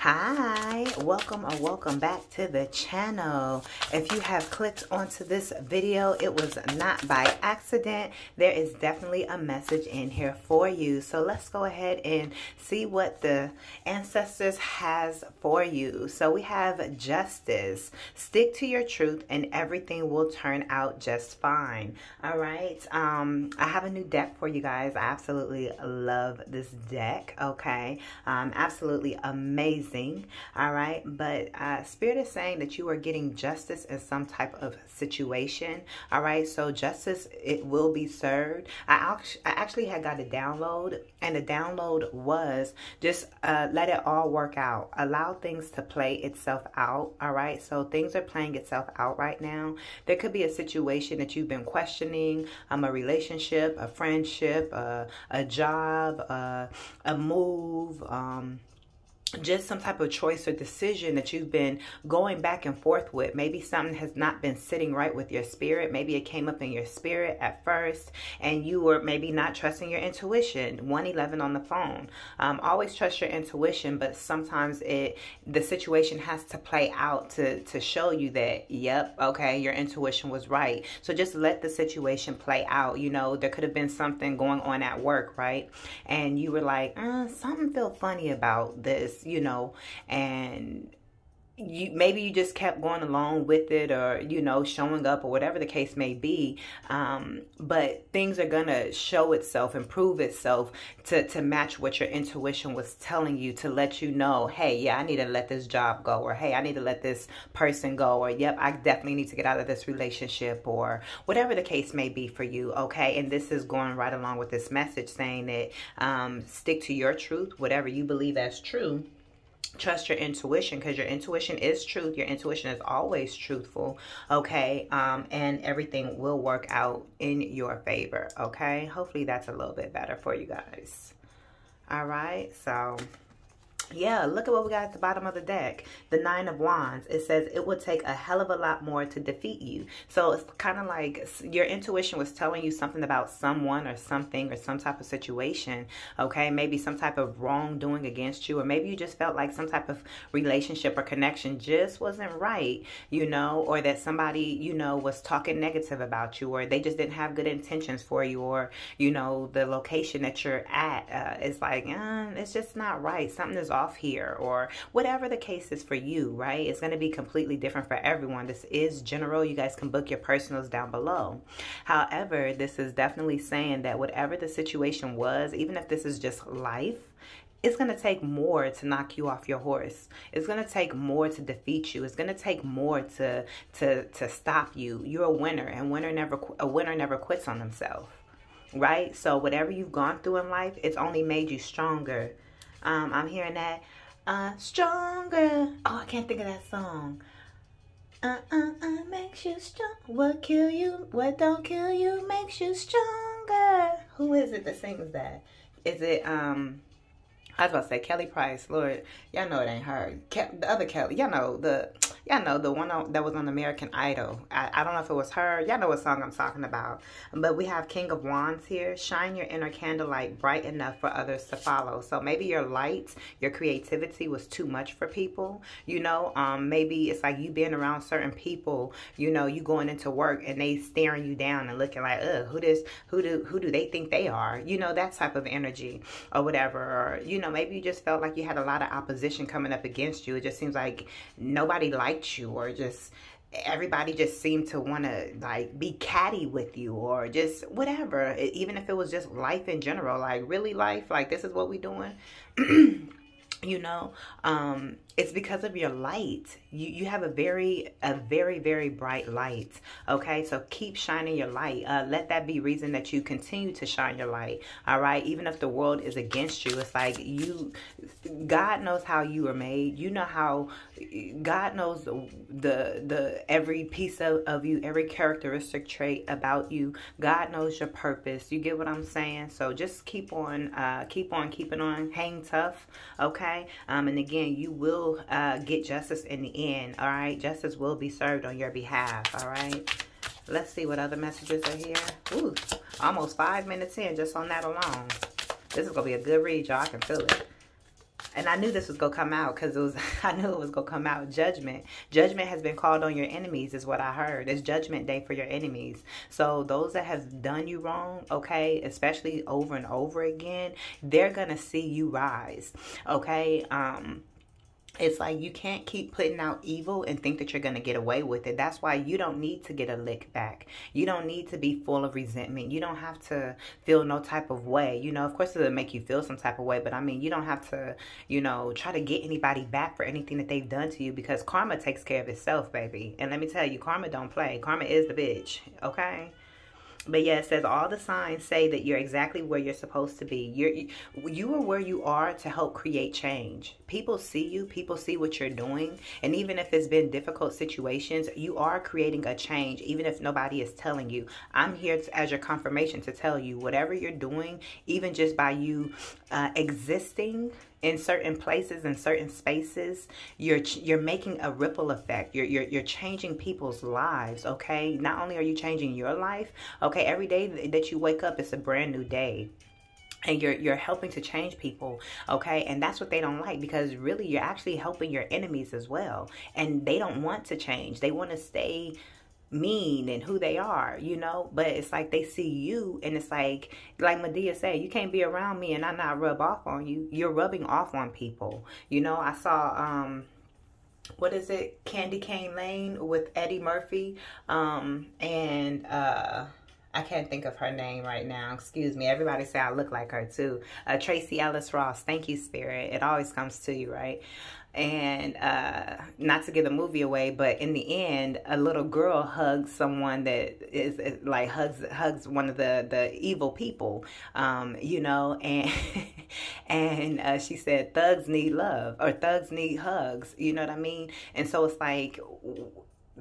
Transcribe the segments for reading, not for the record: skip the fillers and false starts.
Hi, welcome or welcome back to the channel. If you have clicked onto this video, it was not by accident. There is definitely a message in here for you. So let's go ahead and see what the ancestors has for you. So we have justice. Stick to your truth and everything will turn out just fine. All right. I have a new deck for you guys. I absolutely love this deck. Okay. Absolutely amazing. All right, but Spirit is saying that you are getting justice in some type of situation. All right, so justice, it will be served. I actually had got a download, and the download was just let it all work out. Allow things to play itself out. All right, so things are playing itself out right now. There could be a situation that you've been questioning, a relationship, a friendship, a job, a move, just some type of choice or decision that you've been going back and forth with. Maybe something has not been sitting right with your spirit. Maybe it came up in your spirit at first and you were maybe not trusting your intuition. 111 on the phone. Always trust your intuition, but sometimes the situation has to play out to show you that, yep, okay, your intuition was right. So just let the situation play out. You know, there could have been something going on at work, right? And you were like, something feel funny about this, you know, and maybe you just kept going along with it, or, you know, showing up, or whatever the case may be. But things are gonna show itself and prove itself to match what your intuition was telling you, to let you know, hey, yeah, I need to let this job go, or hey, I need to let this person go, or yep, I definitely need to get out of this relationship, or whatever the case may be for you. Okay, and this is going right along with this message saying that stick to your truth, whatever you believe as true. Trust your intuition, because your intuition is truth. Your intuition is always truthful. Okay. And everything will work out in your favor. Okay. Hopefully that's a little bit better for you guys. All right. So yeah, look at what we got at the bottom of the deck. The 9 of Wands. It says it would take a hell of a lot more to defeat you. So it's kind of like your intuition was telling you something about someone or something or some type of situation. Okay, maybe some type of wrongdoing against you, or maybe you just felt like some type of relationship or connection just wasn't right, you know, or that somebody, you know, was talking negative about you, or they just didn't have good intentions for you, or, you know, the location that you're at is like, it's just not right. Something is off here, or whatever the case is for you, right? It's going to be completely different for everyone. This is general. You guys can book your personals down below. However, this is definitely saying that whatever the situation was, even if this is just life, it's going to take more to knock you off your horse. It's going to take more to defeat you. It's going to take more to stop you. You're a winner, and a winner never quits on themselves, right? So whatever you've gone through in life, it's only made you stronger. I'm hearing that stronger. Oh, I can't think of that song. Makes you strong. What kill you, what don't kill you makes you stronger. Who is it that sings that? Is it I was about to say Kelly Price. Lord, y'all know it ain't her. The other Kelly, y'all know the one that was on American Idol. I don't know if it was her. Y'all know what song I'm talking about. But we have King of Wands here. Shine your inner candlelight bright enough for others to follow. So maybe your light, your creativity was too much for people. You know, maybe it's like you being around certain people. You know, you going into work and they staring you down and looking like, who do they think they are? You know, that type of energy or whatever. Or, you know, maybe you just felt like you had a lot of opposition coming up against you. It just seems like nobody liked you, or just everybody just seemed to want to like be catty with you, or just whatever. Even if it was just life in general, like really life, like this is what we doing. You know, it's because of your light. You have a very, very bright light. Okay, so keep shining your light. Let that be reason that you continue to shine your light. All right, even if the world is against you, it's like God knows how you were made. You know how God knows the every piece of you, every characteristic trait about you. God knows your purpose. You get what I'm saying? So just keep on keeping on, hang tough. Okay. And again, you will get justice in the end. All right, justice will be served on your behalf. All right, let's see what other messages are here. Ooh, almost 5 minutes in just on that alone. This is gonna be a good read, y'all. I can feel it. And I knew this was going to come out because I knew it was going to come out. Judgment. Judgment has been called on your enemies is what I heard. It's judgment day for your enemies. So those that have done you wrong, okay, especially over and over again, they're going to see you rise, okay? It's like you can't keep putting out evil and think that you're going to get away with it. That's why you don't need to get a lick back. You don't need to be full of resentment. You don't have to feel no type of way. You know, of course, it'll make you feel some type of way. But, I mean, you don't have to, you know, try to get anybody back for anything that they've done to you, because karma takes care of itself, baby. And let me tell you, karma don't play. Karma is the bitch, okay? But yeah, it says all the signs say that you're exactly where you're supposed to be. You are where you are to help create change. People see you. People see what you're doing. And even if it's been difficult situations, you are creating a change, even if nobody is telling you. I'm here as your confirmation to tell you whatever you're doing, even just by you existing in certain places, in certain spaces, you're making a ripple effect. You're changing people's lives, okay? Not only are you changing your life, okay, every day that you wake up, it's a brand new day. And you're helping to change people, okay? And that's what they don't like, because really you're actually helping your enemies as well. And they don't want to change. They want to stay mean and who they are, you know. But it's like they see you, and it's like Medea said, you can't be around me and I not rub off on you. You're rubbing off on people, you know. I saw what is it, Candy Cane Lane with Eddie Murphy, and I can't think of her name right now. Excuse me. Everybody say I look like her too. Tracy Ellis Ross. Thank you, Spirit. It always comes to you, right? And not to give the movie away, but in the end, a little girl hugs someone that is like hugs one of the evil people, you know, and and she said thugs need love, or thugs need hugs, you know what I mean? And so it's like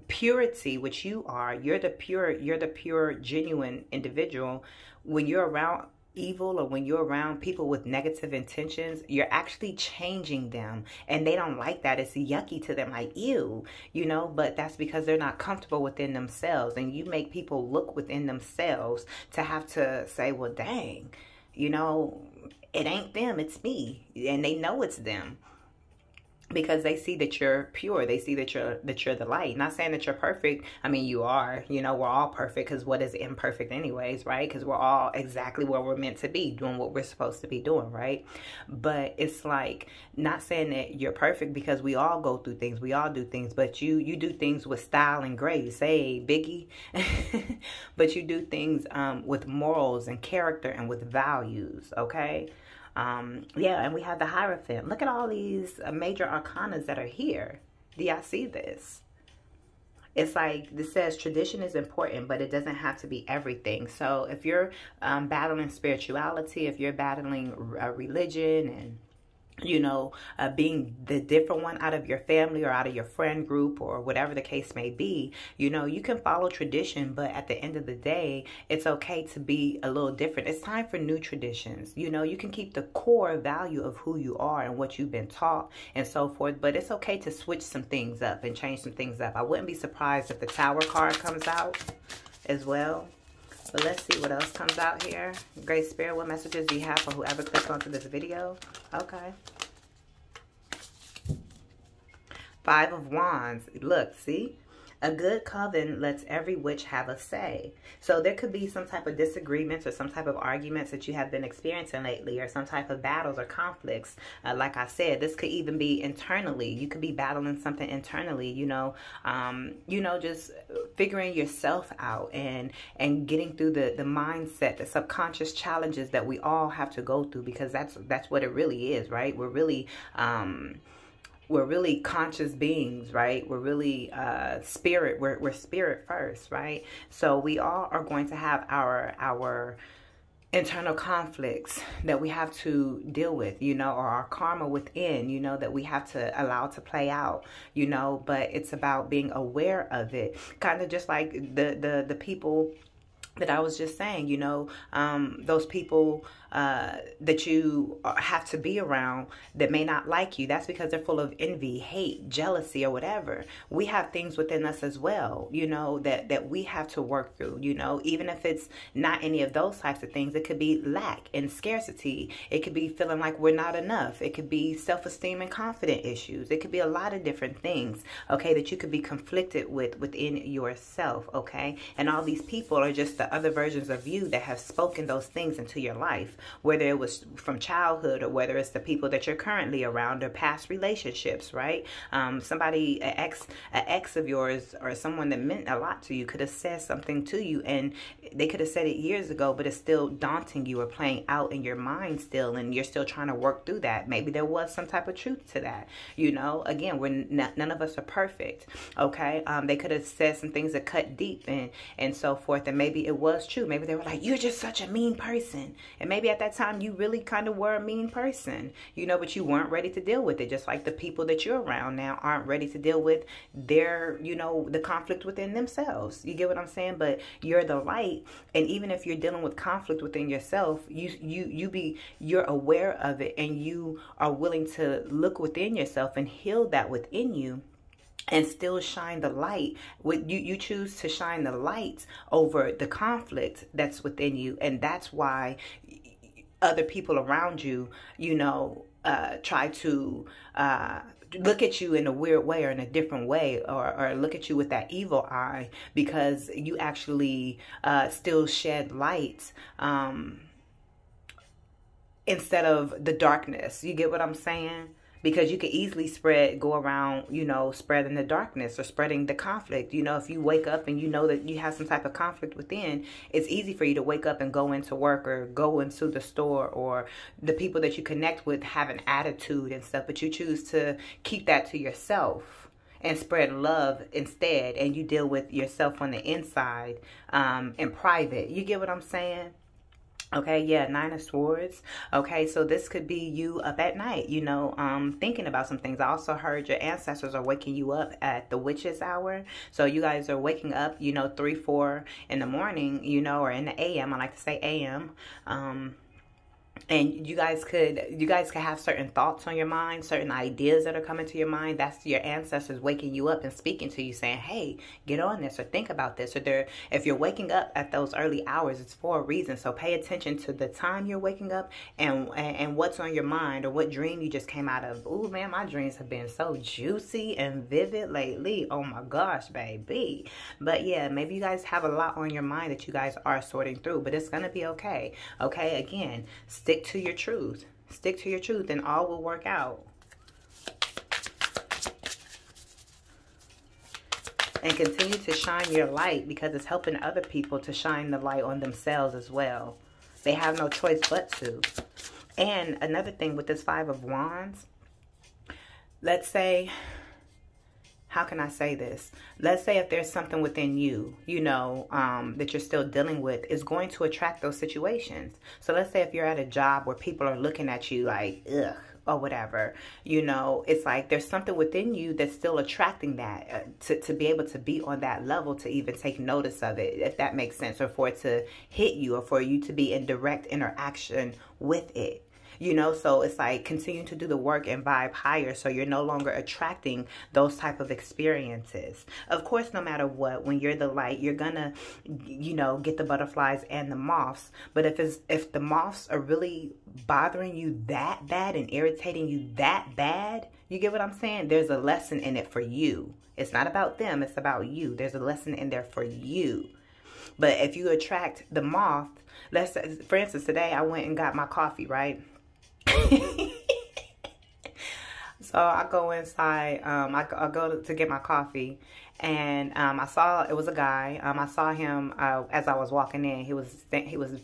purity, which you are, you're the pure genuine individual. When you're around evil, or when you're around people with negative intentions, you're actually changing them, and they don't like that. It's yucky to them, like ew, you know. But that's because they're not comfortable within themselves, and you make people look within themselves to have to say, well, dang, you know, it ain't them, it's me. And they know it's them, because they see that you're pure. They see that you're the light. Not saying that you're perfect. I mean, you are. You know, we're all perfect, because what is imperfect anyways, right? Because we're all exactly where we're meant to be, doing what we're supposed to be doing, right? But it's like, not saying that you're perfect, because we all go through things. We all do things. But you do things with style and grace. Hey, Biggie. But you do things with morals and character and with values, okay? Yeah, and we have the Hierophant. Look at all these major arcanas that are here. Do y'all see this? It's like, this says tradition is important, but it doesn't have to be everything. So if you're battling spirituality, if you're battling religion, and you know, being the different one out of your family or out of your friend group, or whatever the case may be, you know, you can follow tradition, but at the end of the day, it's okay to be a little different. It's time for new traditions. You know, you can keep the core value of who you are and what you've been taught and so forth, but it's okay to switch some things up and change some things up. I wouldn't be surprised if the Tower card comes out as well. But let's see what else comes out here. Great Spirit, what messages do you have for whoever clicked onto this video? Okay. Five of Wands. Look, see? A good coven lets every witch have a say. So there could be some type of disagreements or some type of arguments that you have been experiencing lately, or some type of battles or conflicts. Like I said, this could even be internally. You could be battling something internally, you know, just figuring yourself out and getting through the mindset, the subconscious challenges that we all have to go through, because that's what it really is, right? We're really conscious beings, right? We're really spirit. We're spirit first, right? So we all are going to have our internal conflicts that we have to deal with, you know, or our karma within, you know, that we have to allow to play out, you know. But it's about being aware of it, kind of just like the people that I was just saying, you know, those people that you have to be around that may not like you. That's because they're full of envy, hate, jealousy, or whatever. We have things within us as well, you know, that we have to work through, you know, even if it's not any of those types of things. It could be lack and scarcity. It could be feeling like we're not enough. It could be self-esteem and confidence issues. It could be a lot of different things, okay, that you could be conflicted with within yourself, okay? And all these people are just the other versions of you that have spoken those things into your life, whether it was from childhood or whether it's the people that you're currently around or past relationships, right? Somebody, an ex of yours or someone that meant a lot to you could have said something to you, and they could have said it years ago, but it's still daunting you or playing out in your mind still, and you're still trying to work through that. Maybe there was some type of truth to that, you know? Again, none of us are perfect, okay? They could have said some things that cut deep and so forth, and maybe it was true. Maybe they were like, you're just such a mean person, and maybe at that time you really kind of were a mean person, you know, but you weren't ready to deal with it, just like the people that you're around now aren't ready to deal with their, you know, the conflict within themselves. You get what I'm saying? But you're the light, and even if you're dealing with conflict within yourself, you're aware of it, and you are willing to look within yourself and heal that within you, and still shine the light. You choose to shine the light over the conflict that's within you, and that's why other people around you, you know, try to look at you in a weird way or in a different way, or look at you with that evil eye, because you actually still shed light instead of the darkness. You get what I'm saying? Because you could easily go around, you know, spreading the darkness or spreading the conflict. You know, if you wake up and you know that you have some type of conflict within, it's easy for you to wake up and go into work or go into the store, or the people that you connect with have an attitude and stuff, but you choose to keep that to yourself and spread love instead, and you deal with yourself on the inside in private. You get what I'm saying? Okay, yeah, 9 of Swords. Okay, so this could be you up at night, you know, thinking about some things. I also heard your ancestors are waking you up at the witch's hour. So you guys are waking up, you know, 3, 4 in the morning, you know, or in the AM. I like to say AM. And you guys could have certain thoughts on your mind, certain ideas that are coming to your mind. That's your ancestors waking you up and speaking to you, saying, hey, get on this, or think about this. Or if you're waking up at those early hours, it's for a reason. So pay attention to the time you're waking up and what's on your mind, or what dream you just came out of. Ooh, man, my dreams have been so juicy and vivid lately. Oh my gosh, baby. But yeah, maybe you guys have a lot on your mind that you guys are sorting through, but it's gonna be okay. Okay, again, stick to your truth. Stick to your truth, and all will work out. And continue to shine your light, because it's helping other people to shine the light on themselves as well. They have no choice but to. And another thing with this 5 of Wands, let's say, how can I say this? Let's say if there's something within you, you know, that you're still dealing with, is going to attract those situations. So let's say if you're at a job where people are looking at you like, ugh, or whatever, you know, it's like there's something within you that's still attracting that, to be able to be on that level, to even take notice of it, if that makes sense, or for it to hit you, or for you to be in direct interaction with it. You know, so it's like continue to do the work and vibe higher, so you're no longer attracting those type of experiences. Of course, no matter what, when you're the light, you're gonna, you know, get the butterflies and the moths. But if the moths are really bothering you that bad and irritating you that bad, you get what I'm saying? There's a lesson in it for you. It's not about them, it's about you. There's a lesson in there for you. But if you attract the moth, let's say, for instance, today I went and got my coffee, right? So I go inside, I go to get my coffee, and I saw, it was a guy. I saw him as I was walking in. He was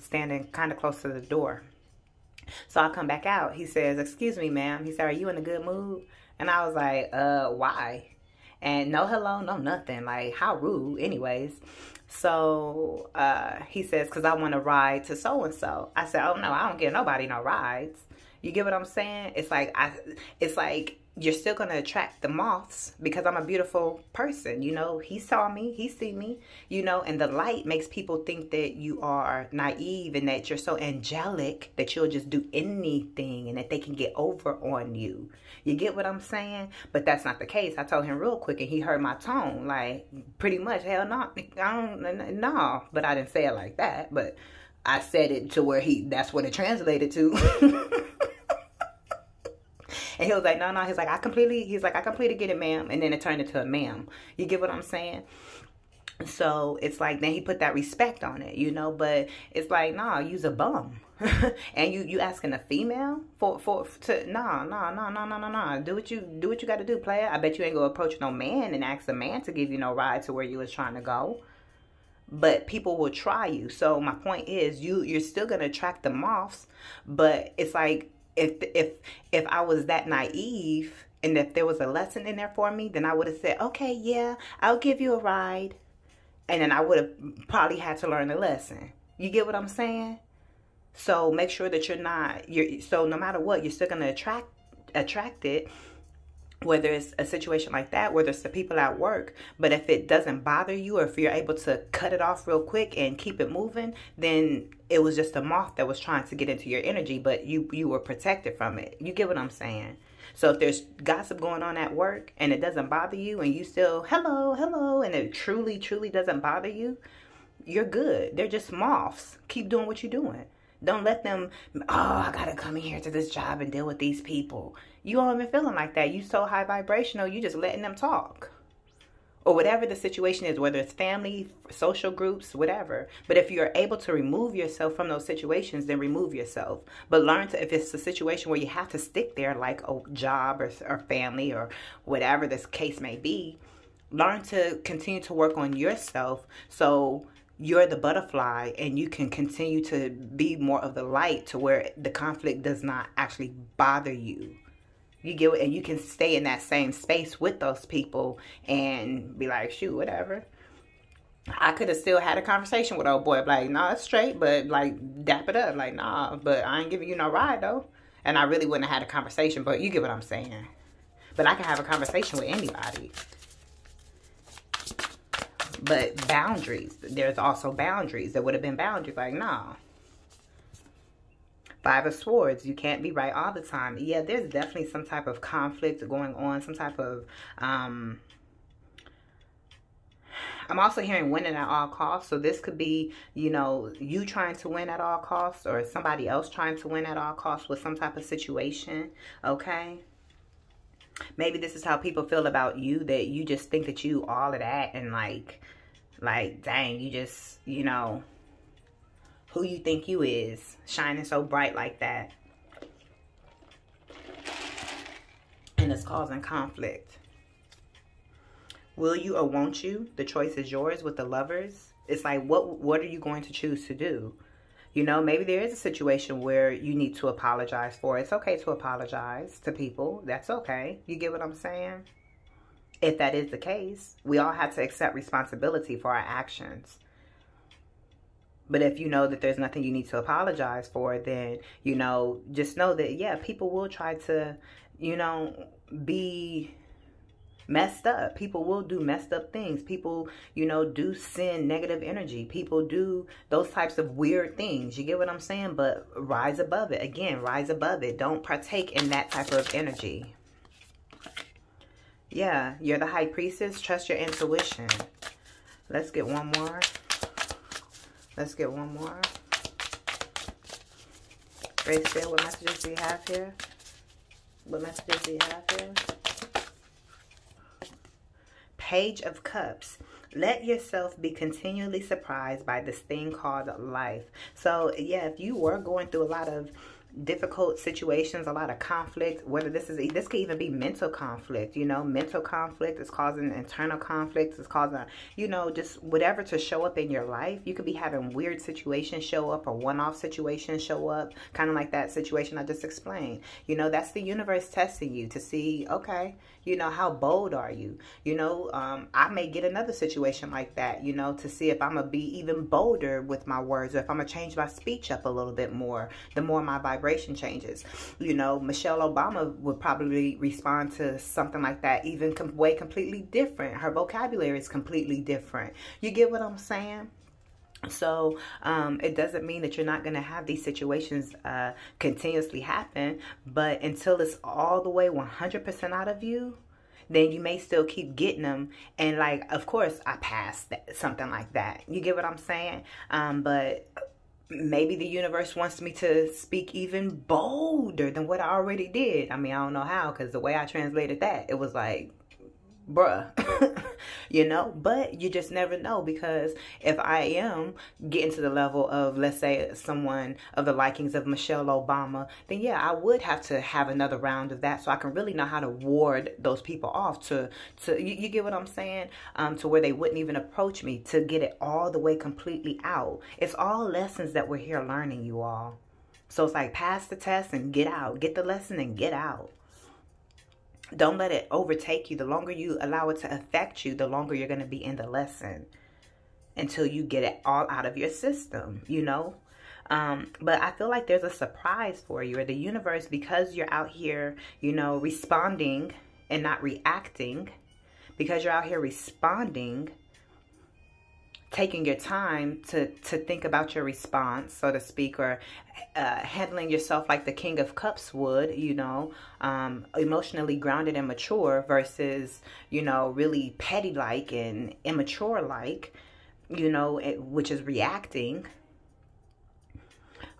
standing kind of close to the door. So I come back out. He says, excuse me, ma'am. He said, are you in a good mood? And I was like, why? And no hello, no nothing. Like, how rude anyways. So he says, because I want to ride to so-and-so. I said, oh no, I don't give nobody no rides. You get what I'm saying? It's like you're still going to attract the moths because I'm a beautiful person. You know, he saw me, he see me, you know, and the light makes people think that you are naive and that you're so angelic that you'll just do anything and that they can get over on you. You get what I'm saying? But that's not the case. I told him real quick and he heard my tone, like pretty much, hell no, no. But I didn't say it like that, but I said it to where that's what it translated to. And he was like, no, he's like, I completely get it, ma'am. And then it turned into a ma'am. You get what I'm saying? So it's like, then he put that respect on it, you know, but it's like, nah, you's a bum. And you asking a female no. Do what you got to do, player. I bet you ain't gonna approach no man and ask a man to give you no ride to where you was trying to go. But people will try you. So my point is, you're still gonna attract the moths, but it's like, if I was that naive and if there was a lesson in there for me, then I would have said, okay, yeah, I'll give you a ride. And then I would have probably had to learn the lesson. You get what I'm saying? So make sure that so no matter what, you're still going to attract it, whether it's a situation like that, whether it's the people at work. But if it doesn't bother you, or if you're able to cut it off real quick and keep it moving, then it was just a moth that was trying to get into your energy, but you were protected from it. You get what I'm saying? So if there's gossip going on at work and it doesn't bother you and you still, hello, and it truly doesn't bother you, you're good. They're just moths. Keep doing what you're doing. Don't let them, I gotta come in here to this job and deal with these people. You aren't even feeling like that. You so high vibrational, you just letting them talk. Or whatever the situation is, whether it's family, social groups, whatever. But if you're able to remove yourself from those situations, then remove yourself. But learn to, if it's a situation where you have to stick there, like a job or family or whatever this case may be, learn to continue to work on yourself so you're the butterfly and you can continue to be more of the light to where the conflict does not actually bother you. You get it, and you can stay in that same space with those people and be like, shoot, whatever. I could have still had a conversation with old boy, like, nah, it's straight, but like dap it up, like, nah, but I ain't giving you no ride though. And I really wouldn't have had a conversation, but you get what I'm saying. But I can have a conversation with anybody. But boundaries, there's also boundaries. There would have been boundaries, like, nah. 5 of Swords, you can't be right all the time. Yeah, there's definitely some type of conflict going on, some type of, I'm also hearing winning at all costs. So this could be, you know, you trying to win at all costs or somebody else trying to win at all costs with some type of situation, okay? Maybe this is how people feel about you, that you just think that you all of that and like, dang, you just, you know, who you think you is, shining so bright like that. And it's causing conflict. Will you or won't you? The choice is yours with the Lovers. It's like, what are you going to choose to do? You know, maybe there is a situation where you need to apologize for. It's okay to apologize to people. That's okay. You get what I'm saying? If that is the case, we all have to accept responsibility for our actions. But if you know that there's nothing you need to apologize for, then, you know, just know that, yeah, people will try to, you know, be messed up. People will do messed up things. People, you know, do send negative energy. People do those types of weird things. You get what I'm saying? But rise above it. Again, rise above it. Don't partake in that type of energy. Yeah, you're the High Priestess. Trust your intuition. Let's get one more. Let's get one more. Grace Spirit, what messages do you have here? What messages do you have here? Page of Cups. Let yourself be continually surprised by this thing called life. So, yeah, if you were going through a lot of difficult situations, a lot of conflict, whether this could even be mental conflict, you know, mental conflict is causing internal conflict, it's causing, you know, just whatever to show up in your life. You could be having weird situations show up or one-off situations show up, kind of like that situation I just explained. You know, that's the universe testing you to see, okay, you know, how bold are you? You know, I may get another situation like that, you know, to see if I'm going to be even bolder with my words, or if I'm going to change my speech up a little bit more, the more my vibration vibration changes. You know, Michelle Obama would probably respond to something like that even way completely different. Her vocabulary is completely different. You get what I'm saying? So it doesn't mean that you're not going to have these situations continuously happen, but until it's all the way 100% out of you, then you may still keep getting them. And like, of course, I passed something like that. You get what I'm saying? But maybe the universe wants me to speak even bolder than what I already did. I mean, I don't know how, because the way I translated that, it was like, bruh, you know, but you just never know, because if I am getting to the level of, let's say, someone of the likings of Michelle Obama, then yeah, I would have to have another round of that so I can really know how to ward those people off to you get what I'm saying? To where they wouldn't even approach me, to get it all the way completely out. It's all lessons that we're here learning, you all. So it's like, pass the test and get out. Get the lesson and get out. Don't let it overtake you. The longer you allow it to affect you, the longer you're going to be in the lesson until you get it all out of your system, you know. But I feel like there's a surprise for you, or the universe, because you're out here, you know, responding and not reacting, because you're out here responding, taking your time to think about your response, so to speak, or handling yourself like the King of Cups would, you know, emotionally grounded and mature versus, you know, really petty-like and immature-like, you know, which is reacting.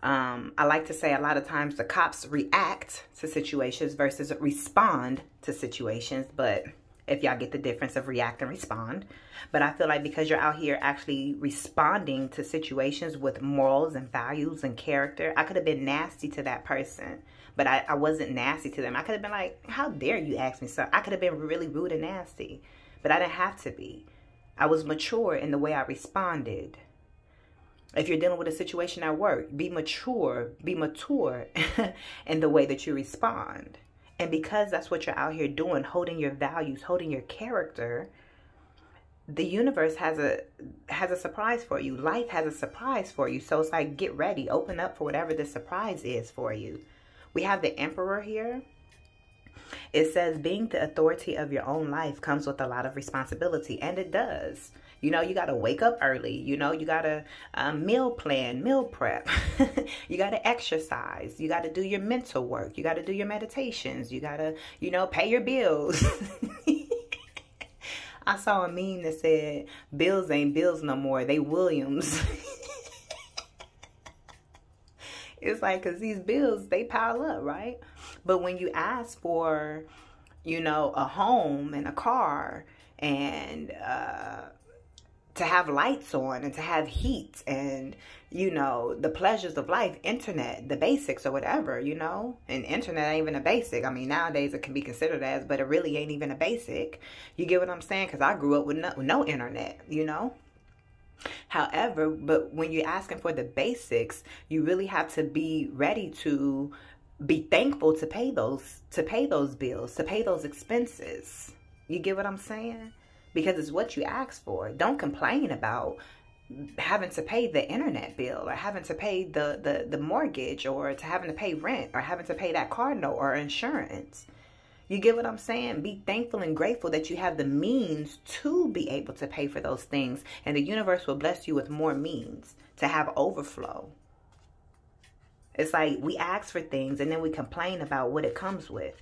I like to say a lot of times the cops react to situations versus respond to situations, but if y'all get the difference of react and respond. But I feel like because you're out here actually responding to situations with morals and values and character, I could have been nasty to that person, but I wasn't nasty to them. I could have been like, how dare you ask me something? I could have been really rude and nasty, but I didn't have to be. I was mature in the way I responded. If you're dealing with a situation at work, be mature in the way that you respond. And because that's what you're out here doing, holding your values, holding your character, the universe has a surprise for you. Life has a surprise for you. So it's like, get ready, open up for whatever the surprise is for you. We have the Emperor here. It says being the authority of your own life comes with a lot of responsibility, and it does. You know, you got to wake up early. You know, you got to meal plan, meal prep. You got to exercise. You got to do your mental work. You got to do your meditations. You got to, you know, pay your bills. I saw a meme that said, bills ain't bills no more. They Williams. It's like, because these bills, they pile up, right? But when you ask for, you know, a home and a car and to have lights on and to have heat and, you know, the pleasures of life, internet, the basics or whatever, you know, and internet ain't even a basic. I mean, nowadays it can be considered as, but it really ain't even a basic. You get what I'm saying? Because I grew up with no internet, you know. However, but when you're asking for the basics, you really have to be ready to be thankful to pay those bills, to pay those expenses. You get what I'm saying? Because it's what you asked for. Don't complain about having to pay the internet bill or having to pay the mortgage or to having to pay rent or having to pay that car note or insurance. You get what I'm saying? Be thankful and grateful that you have the means to be able to pay for those things. And the universe will bless you with more means to have overflow. It's like we ask for things and then we complain about what it comes with.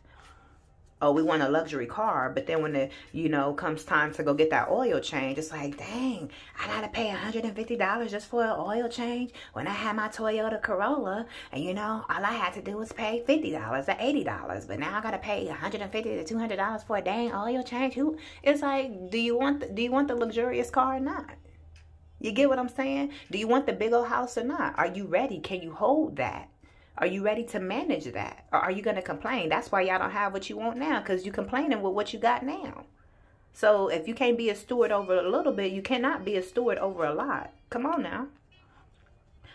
Oh, we want a luxury car, but then when it, you know, comes time to go get that oil change, it's like, dang, I gotta pay $150 just for an oil change when I had my Toyota Corolla, and you know, all I had to do was pay $50 or $80, but now I gotta pay $150 to $200 for a dang oil change. It's like, do you want the luxurious car or not? You get what I'm saying? Do you want the big old house or not? Are you ready? Can you hold that? Are you ready to manage that? Or are you going to complain? That's why y'all don't have what you want now, because you're complaining with what you got now. So if you can't be a steward over a little bit, you cannot be a steward over a lot. Come on now.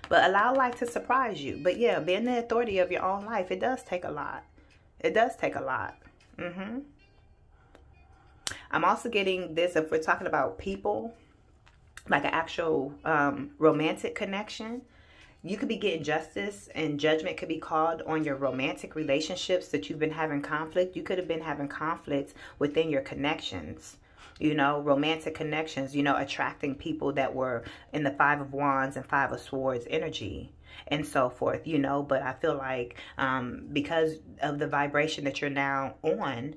But allow life to surprise you. But yeah, being the authority of your own life, it does take a lot. It does take a lot. I'm also getting this, if we're talking about people, like an actual romantic connection. you could be getting justice, and judgment could be called on your romantic relationships that you've been having conflict. You could have been having conflicts within your connections. You know, romantic connections, you know, attracting people that were in the 5 of Wands and 5 of Swords energy and so forth, you know. But I feel like because of the vibration that you're now on,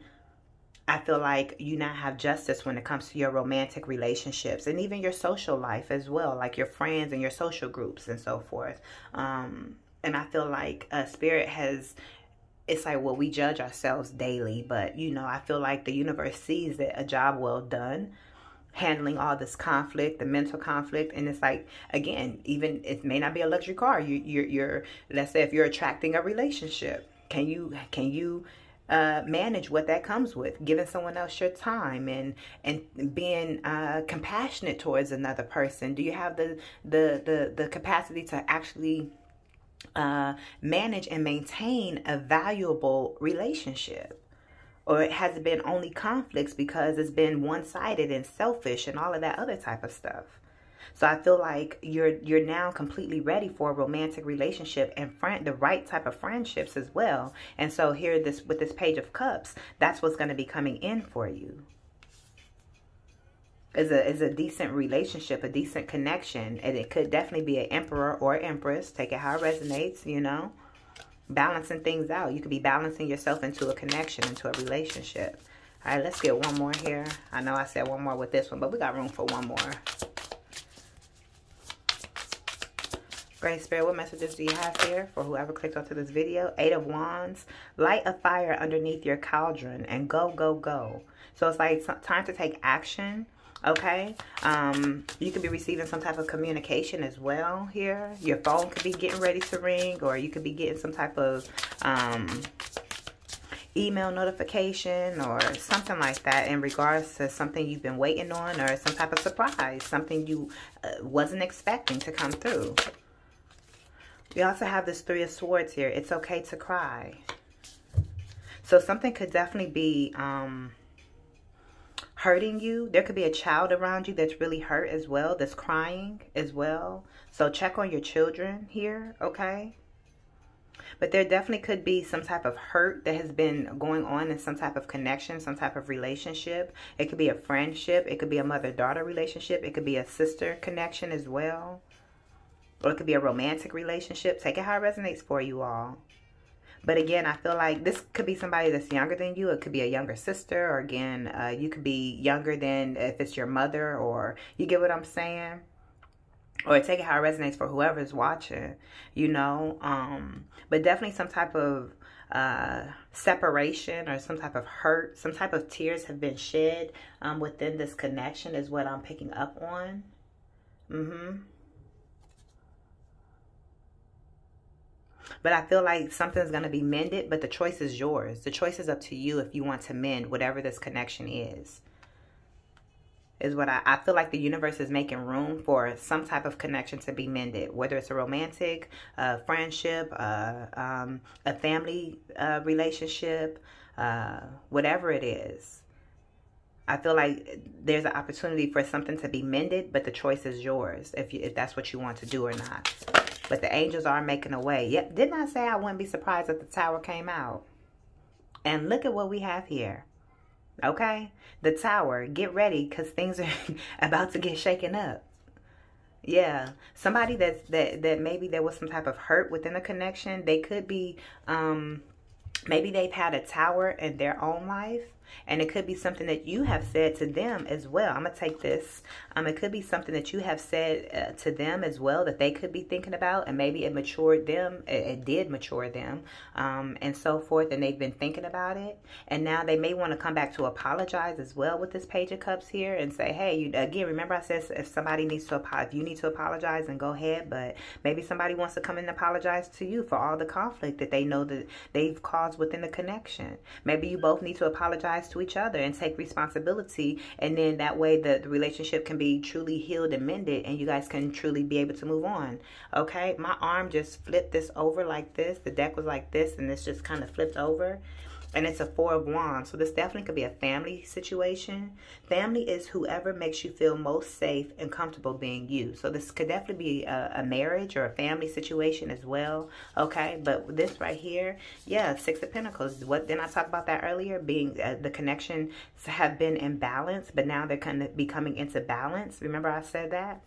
I feel like you now have justice when it comes to your romantic relationships and even your social life as well, like your friends and your social groups and so forth. And I feel like Spirit has... It's like, well, we judge ourselves daily, but, you know, I feel like the universe sees that a job well done, handling all this conflict, the mental conflict. And it's like, again, even it may not be a luxury car. You're let's say if you're attracting a relationship, can you manage what that comes with? Giving someone else your time and being compassionate towards another person. Do you have the capacity to actually manage and maintain a valuable relationship? Or has it been only conflicts because it's been one-sided and selfish and all of that other type of stuff? So I feel like you're now completely ready for a romantic relationship and the right type of friendships as well. And so here with this Page of Cups, that's what's going to be coming in for you. Is a decent relationship, a decent connection. And it could definitely be an Emperor or Empress. Take it how it resonates, you know. Balancing things out. You could be balancing yourself into a connection, into a relationship. All right, let's get one more here. I know I said one more with this one, but we got room for one more. Great Spirit, what messages do you have here for whoever clicked onto this video? 8 of Wands. Light a fire underneath your cauldron and go, go, go. So it's like time to take action. Okay, you could be receiving some type of communication as well here. Your phone could be getting ready to ring, or you could be getting some type of email notification or something like that in regards to something you've been waiting on, or some type of surprise, something you wasn't expecting to come through. We also have this 3 of Swords here. It's okay to cry. So something could definitely be hurting you. There could be a child around you that's really hurt as well, that's crying as well. So check on your children here, okay? But there definitely could be some type of hurt that has been going on in some type of connection, some type of relationship. It could be a friendship. It could be a mother-daughter relationship. It could be a sister connection as well. Or it could be a romantic relationship. Take it how it resonates for you all. But again, I feel like this could be somebody that's younger than you. It could be a younger sister. Or again, you could be younger than if it's your mother. Or you get what I'm saying? Or take it how it resonates for whoever's watching, you know. But definitely some type of separation or some type of hurt. Some type of tears have been shed within this connection is what I'm picking up on. But I feel like something's going to be mended, but the choice is yours. The choice is up to you if you want to mend whatever this connection is. Is what I feel like the universe is making room for some type of connection to be mended. Whether it's a romantic, friendship, a family relationship, whatever it is. I feel like there's an opportunity for something to be mended, but the choice is yours if that's what you want to do or not. But the angels are making a way. Yep, didn't I say I wouldn't be surprised if the Tower came out? And look at what we have here. Okay? The Tower. Get ready because things are about to get shaken up. Yeah. Somebody that maybe there was some type of hurt within a connection. They could be, maybe they've had a Tower in their own life. And it could be something that you have said to them as well. I'm going to take this. It could be something that you have said to them as well that they could be thinking about. And maybe it matured them. It did mature them and so forth. And they've been thinking about it. And now they may want to come back to apologize as well with this Page of Cups here. And say, hey, again, remember I said if somebody needs to apologize, if you need to apologize, then go ahead. But maybe somebody wants to come in and apologize to you for all the conflict that they know that they've caused within the connection. Maybe you both need to apologize to each other and take responsibility, and then that way the relationship can be truly healed and mended, and you guys can truly be able to move on. Okay, my arm just flipped this over like this. The deck was like this, and this just kind of flipped over. And it's a 4 of Wands. So this definitely could be a family situation. Family is whoever makes you feel most safe and comfortable being you. So this could definitely be a marriage or a family situation as well. Okay, but this right here, yeah, 6 of Pentacles. What didn't I talk about that earlier? Being the connections have been in balance, but now they're kind of becoming into balance. Remember I said that?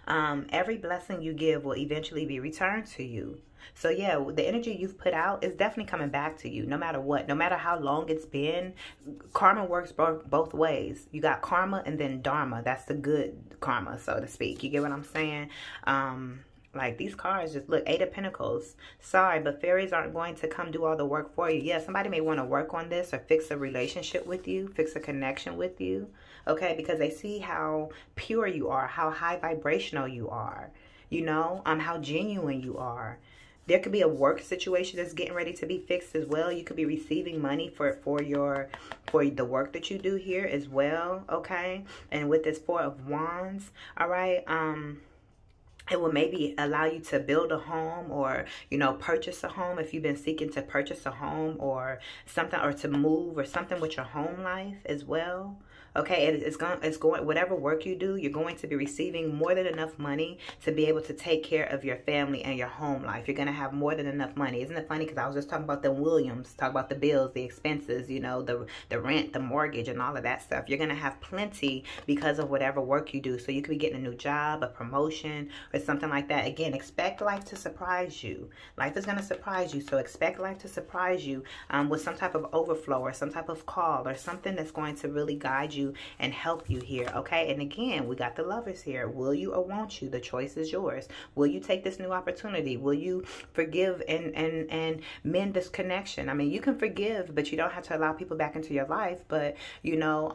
Every blessing you give will eventually be returned to you. So yeah, the energy you've put out is definitely coming back to you, no matter what, no matter how long it's been. Karma works both ways. You got karma and then dharma. That's the good karma, so to speak. You get what I'm saying? Like these cards just look, 8 of Pentacles. Sorry, but fairies aren't going to come do all the work for you. Yeah, somebody may want to work on this or fix a relationship with you, fix a connection with you. Okay, because they see how pure you are, how high vibrational you are, you know, how genuine you are. There could be a work situation that's getting ready to be fixed as well. You could be receiving money for the work that you do here as well, okay? And with this 4 of Wands, all right, it will maybe allow you to build a home or, you know, purchase a home if you've been seeking to purchase a home or something, or to move or something with your home life as well. Okay, it's going, whatever work you do, you're going to be receiving more than enough money to be able to take care of your family and your home life. You're going to have more than enough money. Isn't it funny? Because I was just talking about the Williams, talk about the bills, the expenses, you know, the rent, the mortgage, and all of that stuff. You're going to have plenty because of whatever work you do. So you could be getting a new job, a promotion, or something like that. Again, expect life to surprise you. Life is going to surprise you. So expect life to surprise you with some type of overflow or some type of call or something that's going to really guide you and help you here. Okay, and again, we got the Lovers here. Will you or won't you? The choice is yours. Will you take this new opportunity? Will you forgive and mend this connection? I mean, you can forgive, but you don't have to allow people back into your life. But you know,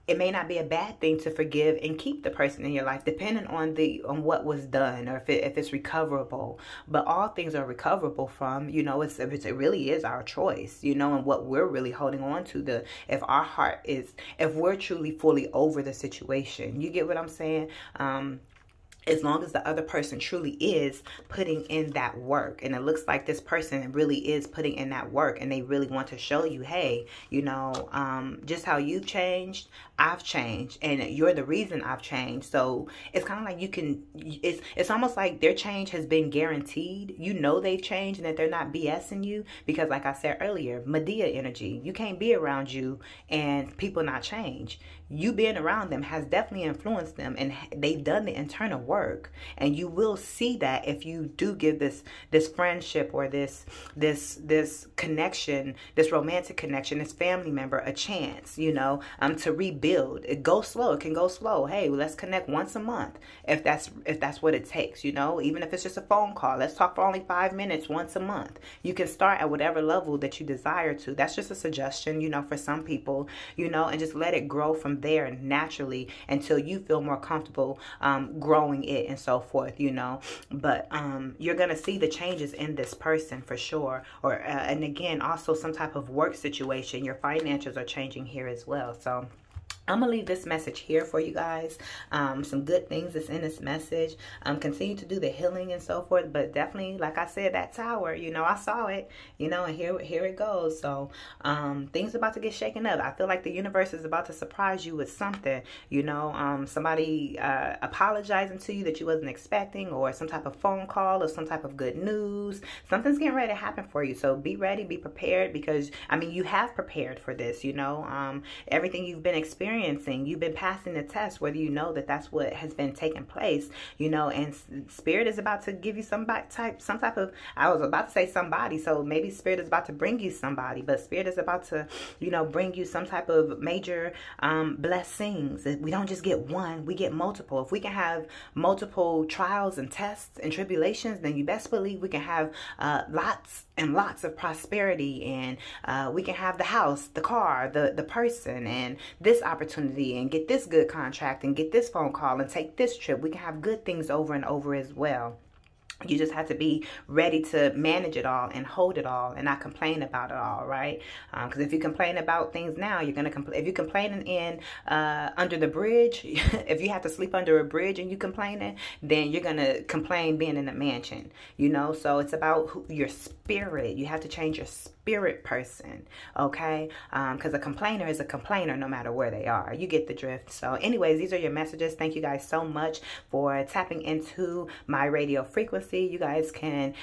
it may not be a bad thing to forgive and keep the person in your life, depending on what was done, or if it's recoverable. But all things are recoverable from, you know, it really is our choice, you know, and what we're really holding on to. If our heart is, if we're truly fully over the situation, you get what I'm saying? As long as the other person truly is putting in that work, and it looks like this person really is putting in that work, and they really want to show you, hey, you know, just how you've changed, I've changed, and you're the reason I've changed. So it's kind of like you can, it's almost like their change has been guaranteed. You know they've changed and that they're not BSing you, because like I said earlier, Medea energy, you can't be around you and people not change. You being around them has definitely influenced them, and they've done the internal work. And you will see that if you do give this friendship or this connection, this romantic connection, this family member a chance, you know, to rebuild. It goes slow. It can go slow. Hey, let's connect once a month if that's what it takes, you know, even if it's just a phone call. Let's talk for only 5 minutes once a month. You can start at whatever level that you desire to. That's just a suggestion, you know, for some people, you know, and just let it grow from there naturally until you feel more comfortable growing it and so forth, you know. But you're gonna see the changes in this person for sure. Or and again, also some type of work situation. Your finances are changing here as well. So I'm going to leave this message here for you guys. Some good things that's in this message. Continue to do the healing and so forth. But definitely, like I said, that tower, you know, I saw it, you know, and here it goes. So things about to get shaken up. I feel like the universe is about to surprise you with something, you know, somebody apologizing to you that you wasn't expecting, or some type of phone call, or some type of good news. Something's getting ready to happen for you. So be ready, be prepared, because, I mean, you have prepared for this, you know. Everything you've been experiencing, you've been passing the test, whether you know that that's what has been taking place, you know. And Spirit is about to give you some type of, I was about to say somebody, so maybe Spirit is about to bring you somebody, but Spirit is about to, you know, bring you some type of major blessings. We don't just get one, we get multiple. If we can have multiple trials and tests and tribulations, then you best believe we can have lots and lots of prosperity, and we can have the house, the car, the person, and this opportunity, and get this good contract, and get this phone call, and take this trip. We can have good things over and over as well. You just have to be ready to manage it all and hold it all and not complain about it all, right? Because if you complain about things now, you're gonna complain. If you're complaining in under the bridge, if you have to sleep under a bridge and you complaining, then you're gonna complain being in a mansion, you know. So it's about your spirit. You have to change your spirit person, okay? Because a complainer is a complainer no matter where they are. You get the drift. So anyways, these are your messages. Thank you guys so much for tapping into my radio frequency. You guys can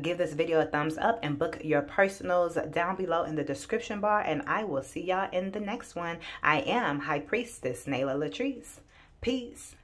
give this video a thumbs up and book your personals down below in the description bar, and I will see y'all in the next one. I am High Priestess Nayla LATRICE. Peace.